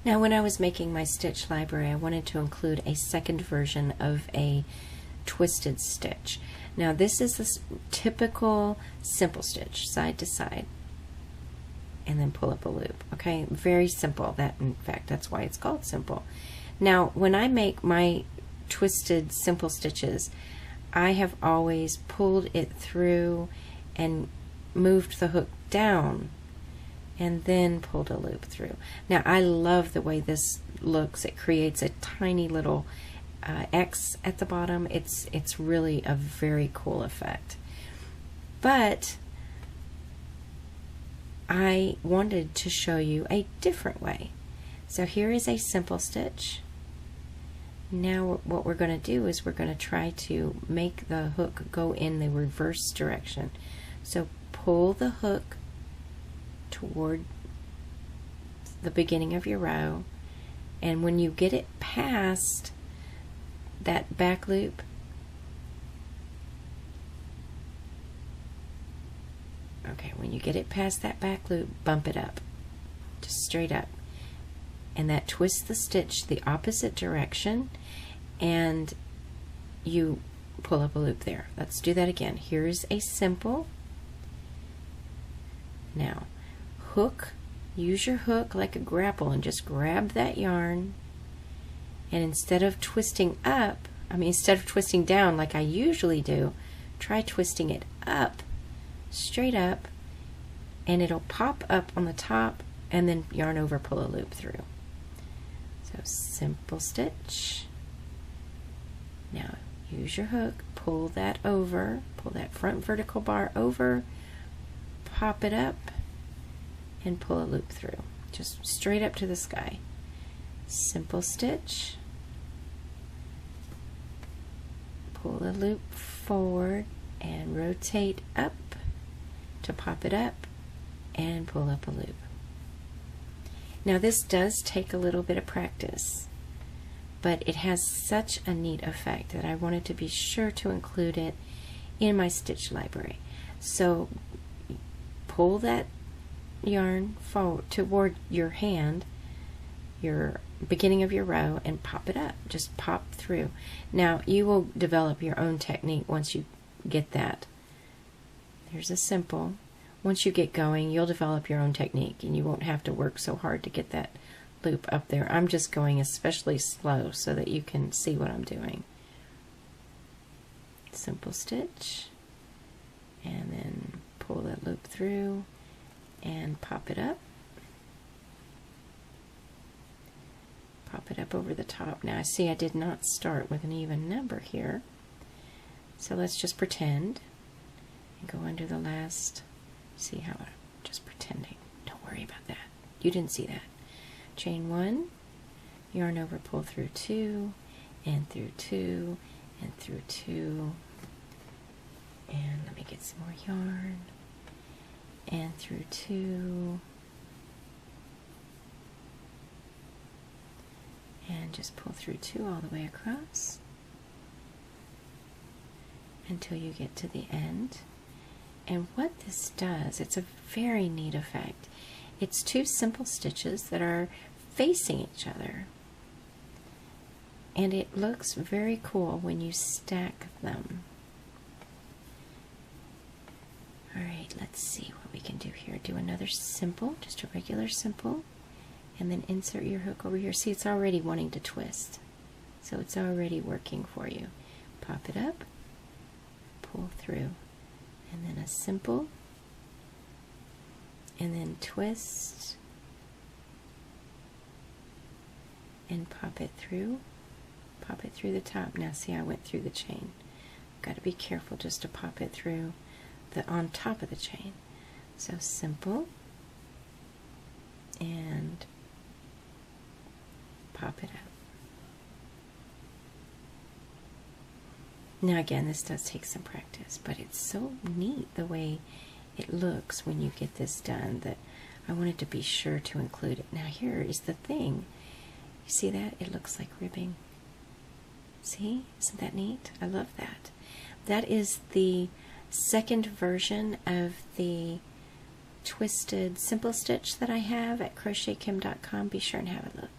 Now when I was making my stitch library, I wanted to include a second version of a twisted stitch. Now this is the typical simple stitch, side to side, and then pull up a loop. Okay, very simple. That, in fact, that's why it's called simple. Now when I make my twisted simple stitches, I have always pulled it through and moved the hook down and then pulled a loop through. Now I love the way this looks. It creates a tiny little X at the bottom. It's really a very cool effect. But I wanted to show you a different way. So here is a simple stitch. Now what we're going to do is we're going to try to make the hook go in the reverse direction. So pull the hook toward the beginning of your row, and when you get it past that back loop, okay, when you get it past that back loop, bump it up, just straight up, and that twists the stitch the opposite direction, and you pull up a loop there. Let's do that again. Here's a simple. Now hook, use your hook like a grapple and just grab that yarn, and instead of twisting up, instead of twisting down like I usually do, try twisting it up, straight up, and it'll pop up on the top, and then yarn over, pull a loop through. So simple stitch. Now use your hook, pull that over, pull that front vertical bar over, pop it up, and pull a loop through, just straight up to the sky. Simple stitch, pull the loop forward and rotate up to pop it up and pull up a loop. Now this does take a little bit of practice, but it has such a neat effect that I wanted to be sure to include it in my stitch library. So pull that yarn forward toward your hand, your beginning of your row, and pop it up. Just pop through. Now you will develop your own technique once you get that. There's a simple. Once you get going, you'll develop your own technique and you won't have to work so hard to get that loop up there. I'm just going especially slow so that you can see what I'm doing. Simple stitch, and then pull that loop through and pop it up. Pop it up over the top. Now I see I did not start with an even number here, so let's just pretend and go under the last. See how I'm just pretending. Don't worry about that. You didn't see that. Chain 1, yarn over, pull through 2, and through 2, and through 2, and let me get some more yarn, and through 2, and just pull through 2 all the way across until you get to the end. And what this does, it's a very neat effect. It's 2 simple stitches that are facing each other, and it looks very cool when you stack them. Alright, let's see what we can do here. Do another simple, just a regular simple, and then insert your hook over here. See, it's already wanting to twist, so it's already working for you. Pop it up, pull through, and then a simple, and then twist and pop it through the top. Now see, I went through the chain. Got to be careful just to pop it through the on top of the chain. So simple and pop it up. Now again, this does take some practice, but it's so neat the way it looks when you get this done that I wanted to be sure to include it. Now here is the thing. You see that? It looks like ribbing. See? Isn't that neat? I love that. That is the second version of the twisted simple stitch that I have at CrochetKim.com. Be sure and have a look.